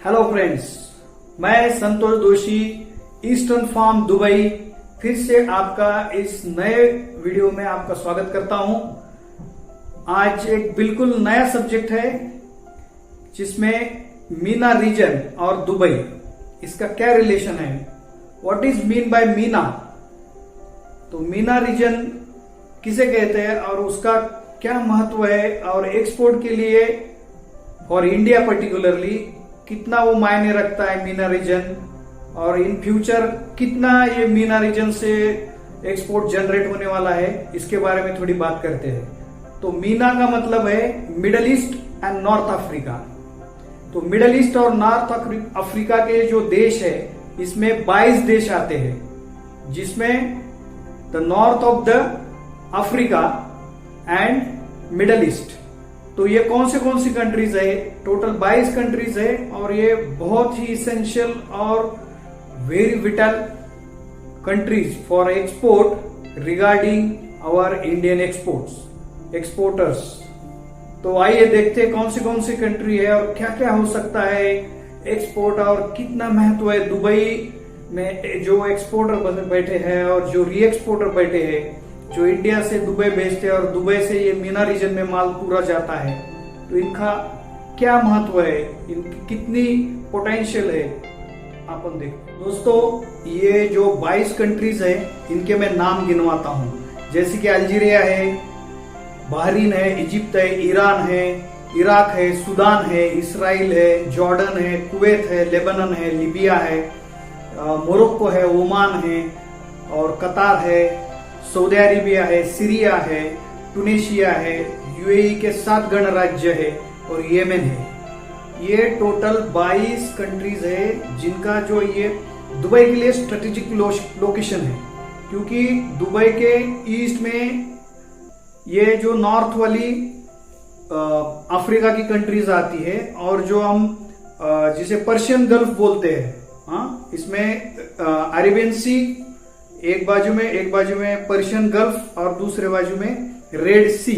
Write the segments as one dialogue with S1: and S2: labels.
S1: Hello friends, मैं संतोष दोषी eastern farm Dubai फिर से आपका इस नए वीडियो में आपका स्वागत करता हूं। आज एक बिल्कुल नया सब्जेक्ट है जिसमें मीना रीजन और दुबई, इसका क्या रिलेशन है, what is mean by Meena. तो मीना रीजन किसे कहते हैं और उसका क्या महत्व है और एक्सपोर्ट के लिए फॉर इंडिया पर्टिकुलरली कितना वो मायने रखता है मीना रीजन, और इन फ्यूचर कितना ये मीना रीजन से एक्सपोर्ट जनरेट होने वाला है, इसके बारे में थोड़ी बात करते हैं। तो मीना का मतलब है middle east and north Africa. तो मिडल ईस्ट और नॉर्थ अफ्रीका के जो देश है इसमें 22 देश आते हैं, जिसमें the north of the Africa and Middle East. तो ये कौन सी कंट्रीज है, टोटल 22 कंट्रीज है, और ये बहुत ही इसेंशियल और very vital countries for export regarding our Indian exporters. तो आइए देखते हैं कौन सी कंट्री है और क्या क्या हो सकता है एक्सपोर्ट और कितना महत्व है दुबई में जो एक्सपोर्टर बैठे हैं और जो री एक्सपोर्टर बैठे हैं, जो इंडिया से दुबई भेजते हैं और दुबई से ये मीना रीजन में माल पूरा जाता है। तो इनका क्या महत्व है, इनकी कितनी पोटेंशियल है, अपन देखो। दोस्तों, ये जो 22 कंट्रीज है इनके मैं नाम गिनवाता हूं, जैसे कि अल्जीरिया है, बहरीन है, इजिप्ट है, ईरान है, इराक है, सूडान है, इसराइल है, जॉर्डन है, कुवैत है, लेबनान है, लीबिया है, मोरक्को है, ओमान है, और कतार है, सऊदी अरेबिया है, सीरिया है, टूनेशिया है, यूएई के 7 गणराज्य है और येमेन है। ये टोटल 22 कंट्रीज है जिनका जो ये दुबई के लिए स्ट्रेटेजिक लोकेशन है, क्योंकि दुबई के ईस्ट में ये जो नॉर्थ वाली अफ्रीका की कंट्रीज आती है, और जो हम जिसे पर्शियन गल्फ बोलते हैं, हाँ, इसमें अरेबियन सी एक बाजू में पर्शियन गल्फ और दूसरे बाजू में रेड सी,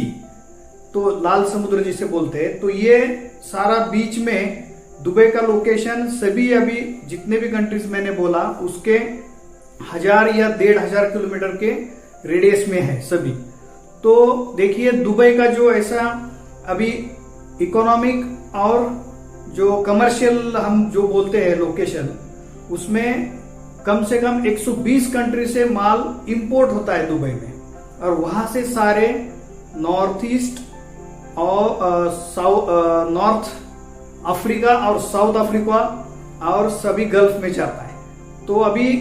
S1: तो लाल समुद्र जिसे बोलते हैं। तो ये सारा बीच में दुबई का लोकेशन सभी अभी जितने भी कंट्रीज मैंने बोला उसके 1000 या 1500 किलोमीटर के रेडियस में है सभी। तो देखिए दुबई का जो ऐसा अभी इकोनॉमिक और जो कमर्शियल हम जो बोलते हैं लोकेशन, उसमें कम से कम 120 कंट्री से माल इंपोर्ट होता है दुबई में, और वहां से सारे नॉर्थ ईस्ट और नॉर्थ अफ्रीका और साउथ अफ्रीका और सभी गल्फ में जाता है। तो अभी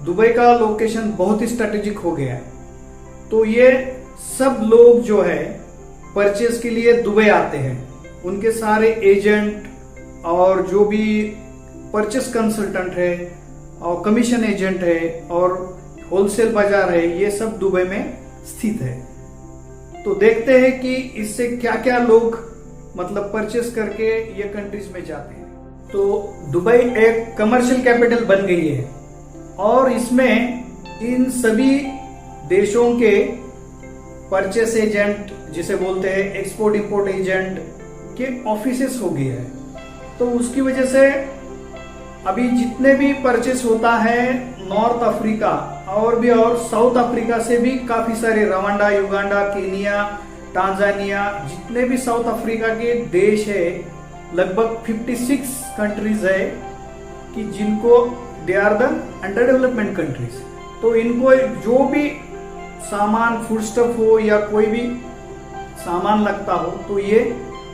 S1: दुबई का लोकेशन बहुत ही स्ट्रेटेजिक हो गया है। तो ये सब लोग जो है परचेज के लिए दुबई आते हैं, उनके सारे एजेंट और जो भी परचेज कंसल्टेंट है और कमीशन एजेंट है और होलसेल बाजार है, ये सब दुबई में स्थित है। तो देखते हैं कि इससे क्या क्या लोग मतलब परचेस करके ये कंट्रीज में जाते हैं। तो दुबई एक कमर्शियल कैपिटल बन गई है, और इसमें इन सभी देशों के परचेस एजेंट जिसे बोलते हैं एक्सपोर्ट इंपोर्ट एजेंट के ऑफिसेस हो गए हैं। तो उसकी वजह से अभी जितने भी परचेस होता है नॉर्थ अफ्रीका और साउथ अफ्रीका से भी काफी सारे, रवांडा, युगांडा, केनिया, टांजानिया, जितने भी साउथ अफ्रीका के देश है, लगभग 56 कंट्रीज है कि जिनको they are the under development countries. तो इनको जो भी सामान फूड स्टफ हो या कोई भी सामान लगता हो, तो ये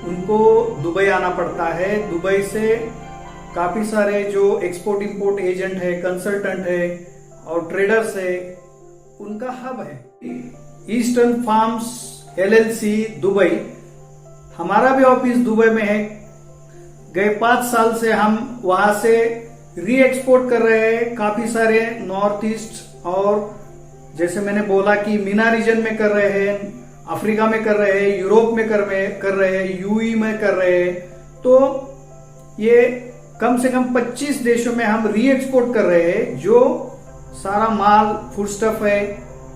S1: उनको दुबई आना पड़ता है। दुबई से काफी सारे जो एक्सपोर्ट इंपोर्ट एजेंट है, कंसल्टेंट है और ट्रेडर्स है, उनका हब है ईस्टर्न फार्म्स LLC दुबई। हमारा भी ऑफिस दुबई में है। गए 5 साल से हम वहां से री एक्सपोर्ट कर रहे हैं काफी सारे नॉर्थ ईस्ट, और जैसे मैंने बोला कि मीना रीजन में कर रहे हैं, अफ्रीका में कर रहे हैं, यूरोप में कर रहे हैं, यूई में कर रहे हैं। तो ये कम से कम 25 देशों में हम री एक्सपोर्ट कर रहे हैं। जो सारा माल फूड स्टफ है,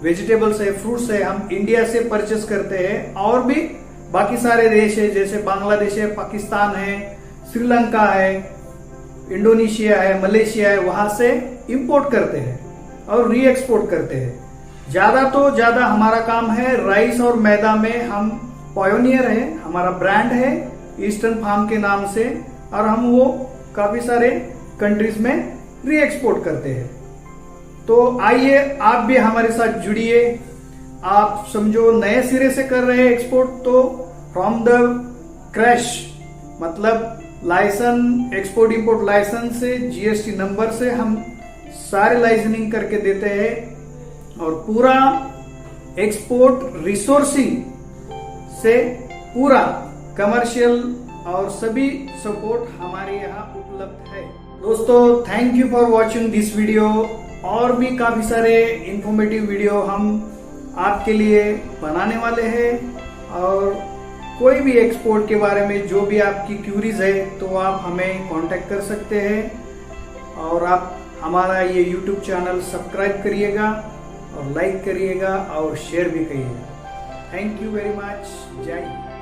S1: वेजिटेबल्स है, फ्रूट्स है, हम इंडिया से परचेस करते हैं। और भी बाकी सारे देश है, जैसे बांग्लादेश है, पाकिस्तान है, श्रीलंका है, इंडोनेशिया है, मलेशिया है, वहां से इंपोर्ट करते हैं और री एक्सपोर्ट करते हैं। ज्यादा तो ज्यादा हमारा काम है राइस और मैदा में, हम पायोनियर है, हमारा ब्रांड है ईस्टर्न फार्म के नाम से, और हम वो काफी सारे कंट्रीज में री एक्सपोर्ट करते हैं। तो आइए आप भी हमारे साथ जुड़िए। आप समझो नए सिरे से कर रहे हैं एक्सपोर्ट, तो फ्रॉम द क्रैश, मतलब लाइसेंस, एक्सपोर्ट इंपोर्ट लाइसेंस से, जीएसटी नंबर से हम सारे लाइसेंसिंग करके देते हैं, और पूरा एक्सपोर्ट रिसोर्सिंग से पूरा कमर्शियल और सभी सपोर्ट हमारे यहाँ उपलब्ध है। दोस्तों, thank you for watching this video. और भी काफी सारे इंफॉर्मेटिव वीडियो हम आपके लिए बनाने वाले हैं, और कोई भी एक्सपोर्ट के बारे में जो भी आपकी क्यूरीज है तो आप हमें कांटेक्ट कर सकते हैं, और आप हमारा ये यूट्यूब चैनल सब्सक्राइब करिएगा और लाइक करिएगा और शेयर भी करिएगा। Thank you very much. जय हिंद।